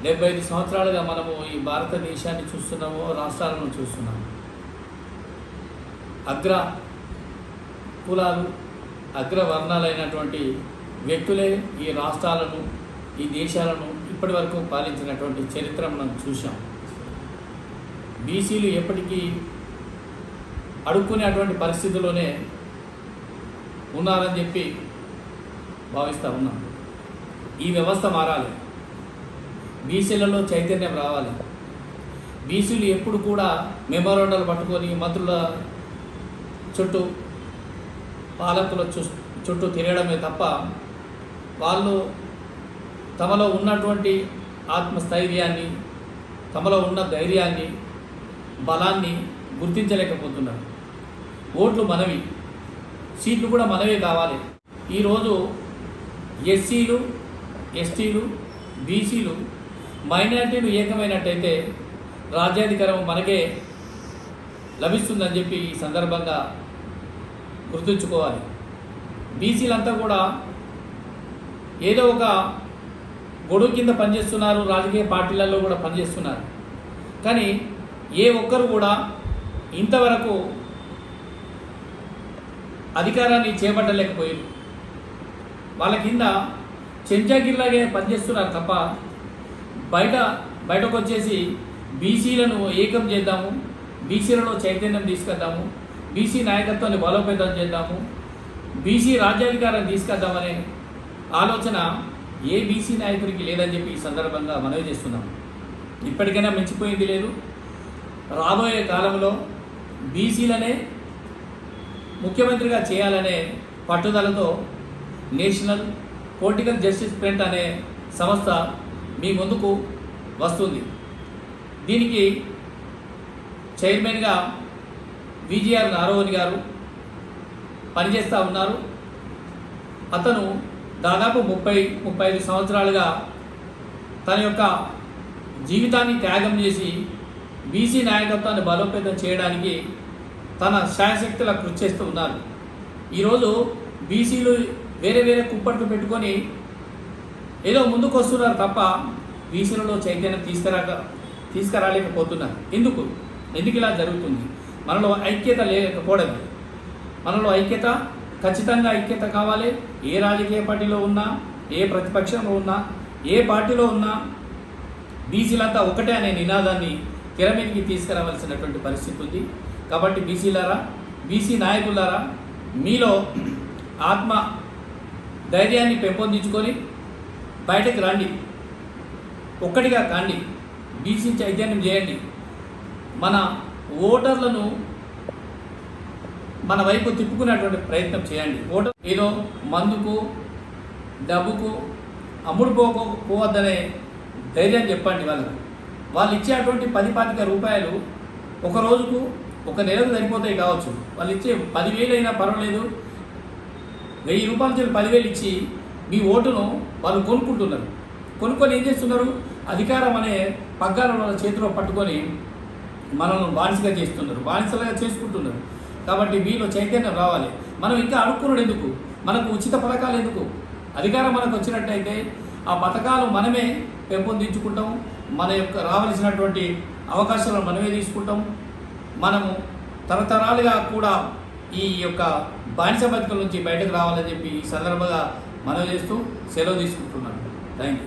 75 సంవత్సరాలుగా మనము ఈ భారతదేశాన్ని చూస్తున్నాము, రాష్ట్రాలను చూస్తున్నాము. అగ్ర కులాలు, అగ్రవర్ణాలైనటువంటి వ్యక్తులే ఈ రాష్ట్రాలను, ఈ దేశాలను ఇప్పటి వరకు పాలించినటువంటి చరిత్ర మనం చూసాం. బీసీలు ఎప్పటికీ అడుక్కునేటువంటి పరిస్థితుల్లోనే ఉన్నారని చెప్పి భావిస్తూ ఉన్నాం. ఈ వ్యవస్థ మారాలి, బీసీలలో చైతన్యం రావాలి. బీసీలు ఎప్పుడు కూడా మెమోరాండాలు పట్టుకొని మంత్రుల చుట్టూ, పాలకుల చుట్టూ తిరగడమే తప్ప వాళ్ళు తమలో ఉన్నటువంటి ఆత్మస్థైర్యాన్ని, తమలో ఉన్న ధైర్యాన్ని, బలాన్ని గుర్తించలేకపోతున్నారు. ఓట్లు మనవి, సీట్లు కూడా మనవే కావాలి. ఈరోజు ఎస్సీలు, ఎస్టీలు, బీసీలు, మైనారిటీలు ఏకమైనట్టయితే రాజ్యాధికారం మనకే లభిస్తుందని చెప్పి ఈ సందర్భంగా గుర్తుంచుకోవాలి. బీసీలంతా కూడా ఏదో ఒక గొడుగు కింద పనిచేస్తున్నారు, రాజకీయ పార్టీలలో కూడా పనిచేస్తున్నారు. కానీ ఏ ఒక్కరు కూడా ఇంతవరకు అధికారాన్ని చేపట్టలేకపోయారు. వాళ్ళ కింద చెంచాగిరిలాగే పనిచేస్తున్నారు తప్ప బయటకు వచ్చేసి బీసీలను ఏకం చేద్దాము, బీసీలలో చైతన్యం తీసుకొద్దాము, బీసీ నాయకత్వాన్ని బలోపేతం చేద్దాము, బీసీ రాజ్యాధికారం తీసుకొద్దామనే ఆలోచన ఏ బీసీ నాయకుడికి లేదని చెప్పి ఈ సందర్భంగా మనవి చేస్తున్నాం. ఇప్పటికైనా మించిపోయింది లేదు. రాబోయే కాలంలో బీసీలనే ముఖ్యమంత్రిగా చేయాలనే పట్టుదలతో నేషనల్ పొలిటికల్ జస్టిస్ ఫ్రంట్ అనే సంస్థ మీ ముందుకు వస్తుంది. దీనికి చైర్మన్గా విజిఆర్ నారోని గారు పనిచేస్తూ ఉన్నారు. అతను దాదాపు 30-35 సంవత్సరాలుగా తన యొక్క జీవితాన్ని త్యాగం చేసి బీసీ నాయకత్వాన్ని బలోపేతం చేయడానికి తన శాయశక్తుల కృషి చేస్తూ ఉన్నారు. ఈరోజు బీసీలు వేరే వేరే కుప్పట్లు పెట్టుకొని ఏదో ముందుకు వస్తున్నారు తప్ప బీసీలలో చైతన్యం తీసుకురాలేకపోతున్నారు. ఎందుకు ఇలా జరుగుతుంది? మనలో ఐక్యత లేకపోవడం. మనలో ఐక్యత, ఖచ్చితంగా ఐక్యత కావాలి. ఏ రాజకీయ పార్టీలో ఉన్నా, ఏ ప్రతిపక్షంలో ఉన్నా, ఏ పార్టీలో ఉన్నా బీసీలంతా ఒకటే అనే నినాదాన్ని తెర మీదకి తీసుకురావాల్సినటువంటి పరిస్థితి ఉంది. కాబట్టి బీసీలారా, బీసీ నాయకులారా, మీలో ఆత్మ ధైర్యాన్ని పెంపొందించుకొని బయటకు రండి, ఒక్కటిగా కాండి, బీసీ చైతన్యం చేయండి. మన ఓటర్లను మన వైపు తిప్పుకునేటువంటి ప్రయత్నం చేయండి. ఓటర్ ఏదో మందుకు, డబ్బుకు అమ్ముడు పోవద్దనే ధైర్యం చెప్పండి వాళ్ళకు. వాళ్ళు ఇచ్చేటువంటి 10-25 రూపాయలు ఒక రోజుకు, ఒక నెలకు సరిపోతాయి కావచ్చు. వాళ్ళు ఇచ్చే 10,000 అయినా పర్వాలేదు, 1000 రూపాయలు చెప్పి 10,000 ఇచ్చి మీ ఓటును వాళ్ళు కొనుక్కుంటున్నారు. కొనుక్కొని ఏం చేస్తున్నారు? అధికారం అనే పగ్గాలను వాళ్ళ చేతిలో పట్టుకొని మనల్ని బానిసలుగా చేసుకుంటున్నారు. కాబట్టి మీలో చైతన్యం రావాలి. మనం ఇంకా అడుక్కున్నాడు ఎందుకు? మనకు ఉచిత పథకాలు ఎందుకు? అధికారం మనకు వచ్చినట్టయితే ఆ పథకాలు మనమే పెంపొందించుకుంటాం, మన యొక్క రావాల్సినటువంటి అవకాశాలను మనమే తీసుకుంటాం. మనము తరతరాలుగా కూడా ఈ యొక్క బానిస బతుకుల నుంచి బయటకు రావాలని చెప్పి ఈ సందర్భంగా మనవి చేస్తూ సెలవు తీసుకుంటున్నాను. Thank you.